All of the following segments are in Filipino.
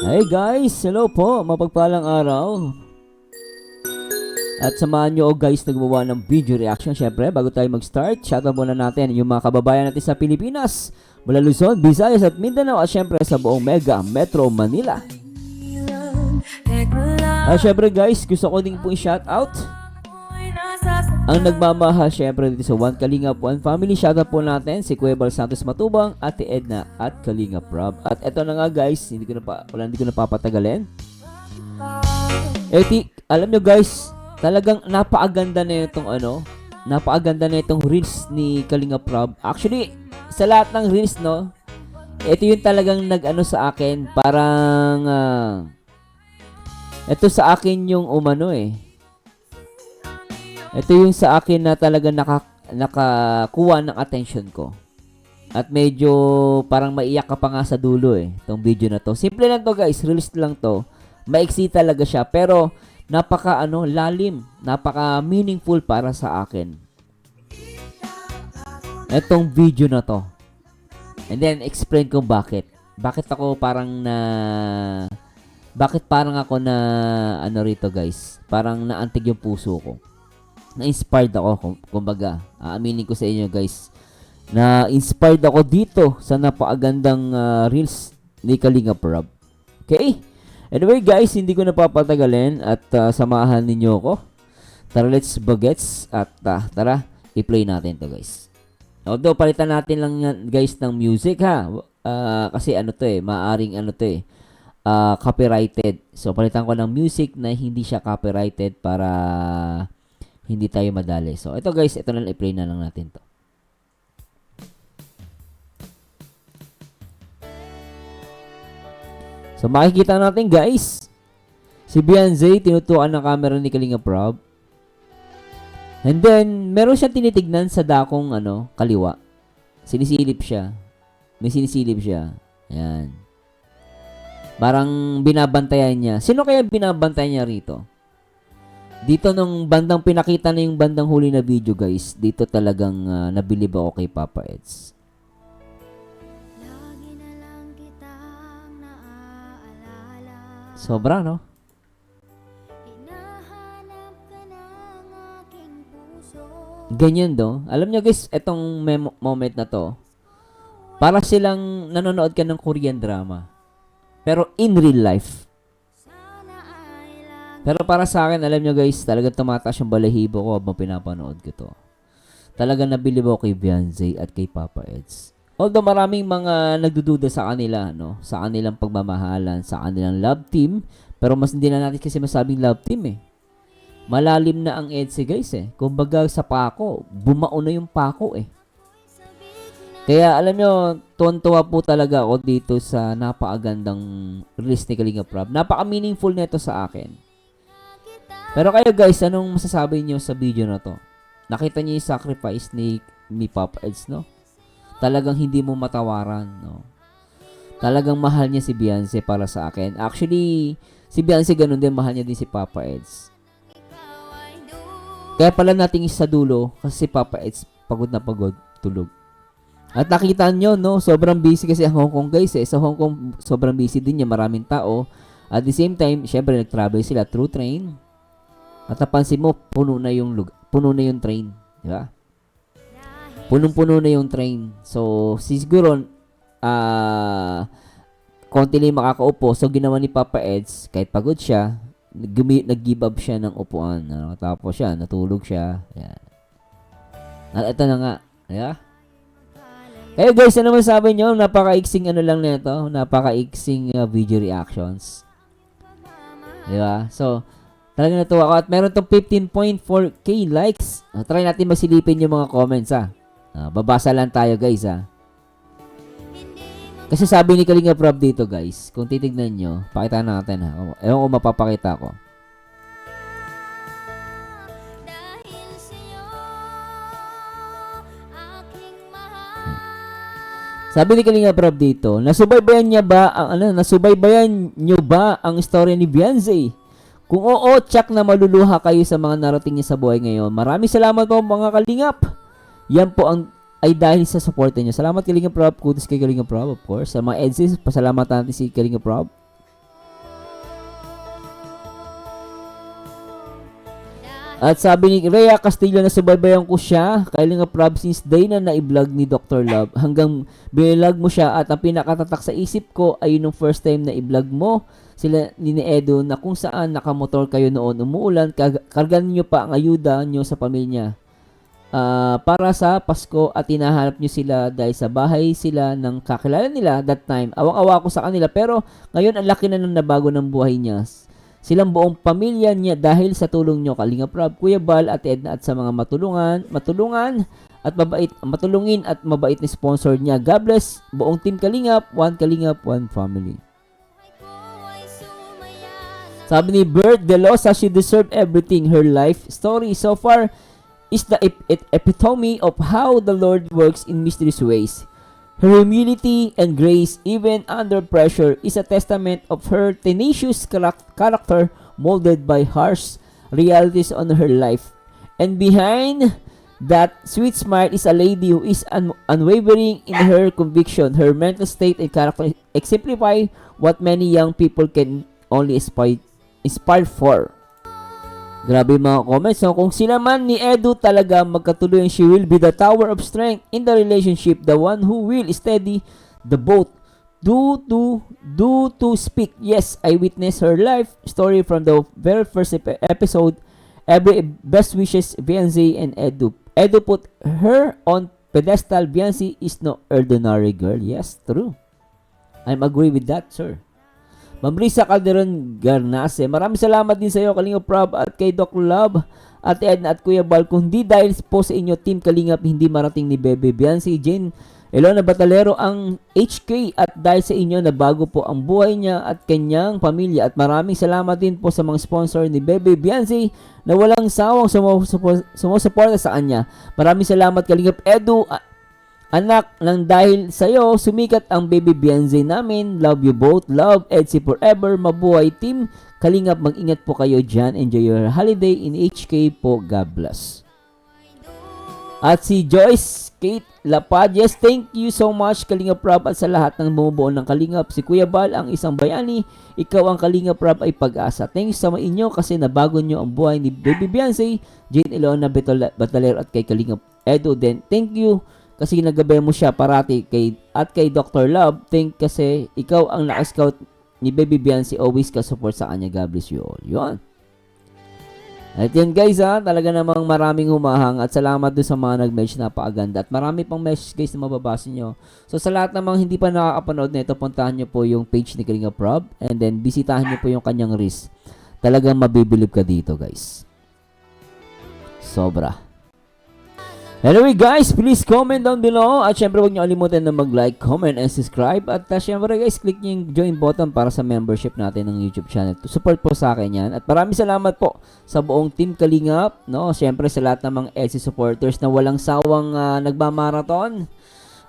Hey guys, hello po, mapagpalang araw. At samahan nyo guys na gumawa ng video reaction. Syempre, bago tayo mag-start, shoutout muna natin yung mga kababayan natin sa Pilipinas, mula Luzon, Visayas at Mindanao, at syempre sa buong Mega Metro Manila. At syempre guys, gusto ko din po i-shoutout ang nagmamahal syempre dito sa One Kalingap One Family. Shoutout po natin si Kuya Bal Santos Matubang, Ate Edna at Kalingap Rob. At eto na nga guys, hindi ko na papatagalin. Alam nyo guys, talagang napakaganda na itong reels ni Kalingap Rob. Actually, sa lahat ng reels, no, ito yung talagang nag-ano sa akin, parang ito sa akin yung ito yung sa akin na talaga nakakuha ng attention ko. At medyo parang maiyak ka pa nga sa dulo itong video na to. Simple lang to guys, reels lang to. Maiksi talaga siya, pero napaka lalim, napaka meaningful para sa akin itong video na to. And then explain ko bakit. Bakit parang ako na rito guys. Parang naantig yung puso ko. Na-inspired ako, kumbaga, aaminin ko sa inyo guys, na-inspired ako dito sa napakagandang reels ni Kalingap Rob. Okay? Anyway guys, hindi ko napapatagalin at samahan ninyo ako. Tara, let's bagets at tara, i-play natin to guys. Although, palitan natin lang guys ng music ha. Kasi maaring copyrighted. So, palitan ko ng music na hindi siya copyrighted para hindi tayo madali. So, ito guys, ito na lang, i-play na lang natin to. So, makikita natin guys, si Beyonce, tinutukan ng camera ni Kalingap Rob. And then, meron siyang tinitignan sa dakong kaliwa. Sinisilip siya. May sinisilip siya. Ayan. Parang binabantayan niya. Sino kaya binabantayan niya rito? Dito nung bandang pinakita na yung bandang huli na video guys, dito talagang nabilib ako kay Papa Eds. Sobra, no? Ganyan do. Alam nyo guys, etong moment na to, para silang nanonood ka ng Korean drama. Pero in real life. Pero para sa akin, alam nyo guys, talagang tumataas yung balahibo ko habang pinapanood ko to. Talagang nabilib ako kay Beyonce at kay Papa Eds. Although maraming mga nagdududa sa kanila, sa kanilang pagmamahalan, sa kanilang love team. Pero mas hindi na natin kasi masabing love team Malalim na ang EDSA guys Kumbaga sa pako, bumao na yung pako Kaya alam nyo, tuwan-tuwa po talaga ako dito sa napakagandang release ni Kalingap Rob. Napaka-meaningful nito sa akin. Pero kayo guys, anong masasabi niyo sa video na to? Nakita niyo yung sacrifice ni Papa Eds, no? Talagang hindi mo matawaran, no? Talagang mahal niya si Beyonce para sa akin. Actually, si Beyonce ganun din, mahal niya din si Papa Eds. Kaya pala nating sa dulo, kasi si Papa Eds pagod na pagod, tulog. At nakita nyo, no? Sobrang busy kasi ang Hong Kong guys Sa Hong Kong, sobrang busy din niya, maraming tao. At the same time, syempre nag-travel sila through train. At napansin mo, puno na yung train, di ba? Punong-puno na yung train. So, siguro konti lang makakaupo. So, ginawa ni Papa Eds, kahit pagod siya, nag-give up siya ng upuan. Tapos siya, natulog siya. Yan. At ito na nga. Yeah? Kaya guys, ano naman sabi nyo? Napaka-iksing lang nito. Napaka-iksing video reactions. Di ba? So, talagang natuwa ako. At meron tong 15.4k likes. Try natin masilipin yung mga comments babasa lang tayo guys Kasi sabi ni Kalingap Rob dito guys, kung titignan nyo, pakita natin Ewan ko mapapakita ko. Sabi ni Kalingap Rob dito, nasubaybayan nyo ba ang istorya ni Beyonce? Kung oo, tsak na maluluha kayo sa mga narating niya sa buhay ngayon. Maraming salamat po mga Kalingap. Yan po ay dahil sa support niyo. Salamat Kalingap Rob. Kudos kay Kalingap Rob, of course. Sa mga EDSA, pasalamatan natin si Kalingap Rob. At sabi ni Rhea Castillo na subaybayan ko siya, Kalinga Prab, since day na na-vlog ni Dr. Love hanggang binilog mo siya, at ang pinakatatak sa isip ko ay nung first time na i-vlog mo sila ni Edo na kung saan nakamotor kayo noon, umuulan, kargan niyo pa ang ayuda niyo sa pamilya para sa Pasko, at hinahanap niyo sila dahil sa bahay sila ng kakilala nila that time. Awang-awa ko sa kanila, pero ngayon ang laki na nang nabago ng buhay niya. Silang buong pamilya niya dahil sa tulong nyo, Kalinga Prab, Kuya Bal at Edna, at sa mga matulungin at mabait na sponsor niya. God bless buong team Kalingap, one family. Sabi ni Bert De Losa, she deserved everything. Her life story so far is the epitome of how the Lord works in mysterious ways. Her humility and grace, even under pressure, is a testament of her tenacious character molded by harsh realities on her life. And behind that sweet smile is a lady who is unwavering in her conviction. Her mental state and character exemplify what many young people can only aspire for. Grabe mga comments. So, kung sila man ni Edu talaga magkatuloy, she will be the tower of strength in the relationship, the one who will steady the boat. Do to speak. Yes, I witnessed her life story from the very first episode. Every best wishes, Beyonce and Edu. Edu put her on pedestal. Beyonce is no ordinary girl. Yes, true. I'm agree with that, sir. Mamrisa Calderon Garnase, maraming salamat din sa iyo, Kalinga Prab, at kay Doc Love, at Edna at Kuya Bal. Kung hindi dahil po sa inyo, Team Kalingap, hindi marating ni Bebe Beyonce, Jane Elona Batalero ang HK, at dahil sa inyo, nabago po ang buhay niya at kanyang pamilya. At maraming salamat din po sa mga sponsor ni Bebe Beyonce na walang sawang sumusuporta sa kanya. Maraming salamat, Kalingap Edu, anak, nang dahil sa'yo, sumikat ang Baby Beyonce namin. Love you both. Love, Edsi forever. Mabuhay, Team Kalingap. Mag-ingat po kayo dyan. Enjoy your holiday in HK po. God bless. At si Joyce Kate Lapad, yes, thank you so much, Kalingap Prab, at sa lahat ng bumubuo ng Kalingap. Si Kuya Bal, ang isang bayani. Ikaw ang Kalingap Prab ay pag-asa. Thank you sa mga inyo kasi nabago nyo ang buhay ni Baby Beyonce, Jane Elona Batalero, at kay Kalingap Edo. Then, thank you kasi nagabi mo siya parati kay Dr. Love. Think kasi ikaw ang naka-scout ni Baby Beyonce, always ka support sa kanya. God bless you all. Yun. At yan guys, talaga namang maraming humahang, at salamat doon sa mga nag-message, napakaganda. At marami pang message guys na mababasa nyo. So sa lahat namang hindi pa nakakapanood na ito, puntahan nyo po yung page ni Kalinga Prab, and then bisitahan nyo po yung kanyang reels. Talagang mabibilib ka dito guys. Sobra. Anyway guys, please comment down below, at syempre huwag nyo kalimutan na mag-like, comment, and subscribe. At syempre guys, click nyo yung join button para sa membership natin ng YouTube channel. To support po sa akin yan. At maraming salamat po sa buong Team Kalingap, no? Syempre sa lahat ng mga EDSI supporters na walang sawang nagmamarathon.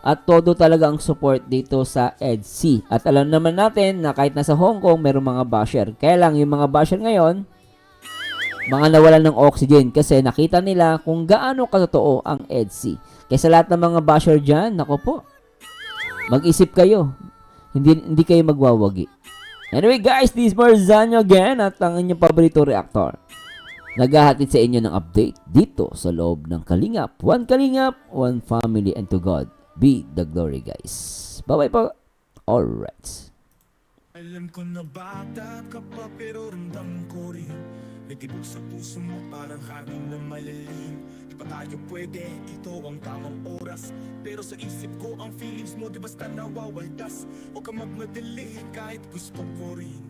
At todo talaga ang support dito sa EDSI. At alam naman natin na kahit nasa Hong Kong, mayroong mga basher. Kaya lang yung mga basher ngayon, mga nawalan ng oxygen kasi nakita nila kung gaano katotoo ang EDSI. Kaya sa lahat ng mga basher dyan, nako po, mag-isip kayo. Hindi kayo magwawagi. Anyway guys, this is Marzano again, at ang inyong paborito reactor. Naghahatid sa inyo ng update dito sa loob ng Kalingap, one family, and to God be the glory guys. Bye-bye po. Alright. Alam ko na bata ka pa pero ramdam ko rin. Nagtibok sa puso mo parang hangin na malalim. Di ba tayo pwede? Ito ang tamang oras. Pero sa isip ko ang feelings mo di basta nawawaldas. Huwag ka magmadali kahit gusto ko rin.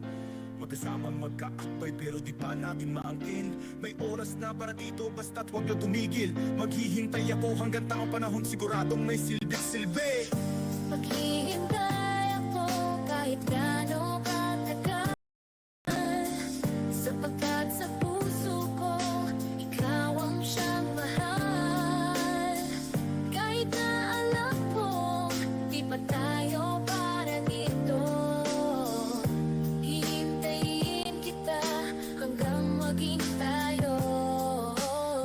Magkasama magkaakbay pero di pa natin maangkin. May oras na para dito basta't huwag na tumigil. Maghihintay ako hanggang tamang panahon, siguradong may silbi-silbi. Maghihintay ako kahit gaano katagal, sapagkat sa puso ko ikaw ang siyang mahal. Kahit na alam ko di pa tayo para dito, hihintayin kita hanggang maging tayo.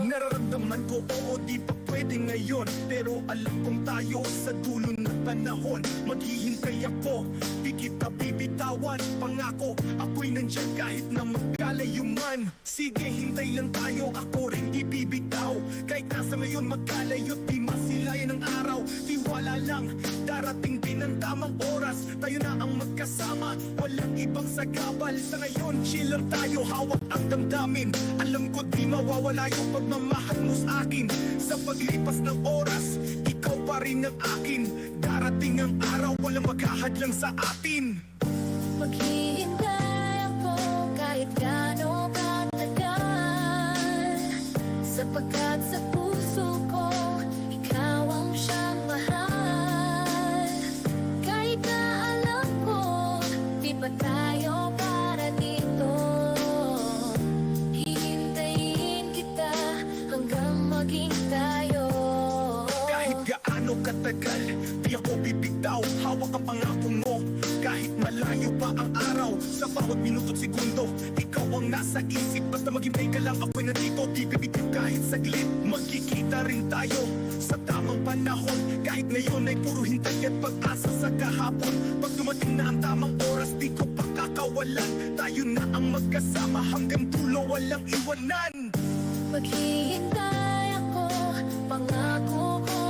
Nararamdaman ko oo di pa pwede ngayon, pero alam kong tayo sa dulo ng panahon. Maghihintay ako, di kita bibitawan. Pangako, ako'y nandyan kahit na magkalayo man. Sige, hintay lang tayo, ako rin di bibitaw. Kahit nasa ngayon magkalayo, di masilayan ng araw. Tiwala lang, darating din ang tamang oras. Tayo na ang magkasama, walang ibang sagabal. Sa ngayon, chill lang tayo, hawak ang damdamin. Alam ko di mawawala yung pagmamahal mo sa akin. Sa paglipas ng oras, ikaw pa rin ang akin. Darating ang araw, walang maghahadlang sa atin. Maghihintay ako kahit gaano katagal, sapagkat sa puso ko ikaw ang siyang mahal. Kahit na alam ko di pa tayo para dito, hihintayin kita hanggang maging tayo. Kahit gaano katagal, di ako bibitaw. Hawak ang pangako mo, kahit malayo pa ang araw. Sa bawat minuto't segundo, ikaw ang nasa isip. Basta maghintay ka lang, ako'y nandito. Di bibitaw kahit saglit, magkikita rin tayo sa tamang panahon. Kahit ngayon ay puro hintay at pag-asa sa kahapon. Pag dumating na ang tamang oras, di ko pakakawalan. Tayo na ang magkasama hanggang dulo, walang iwanan. Maghihintay ako, pangako ko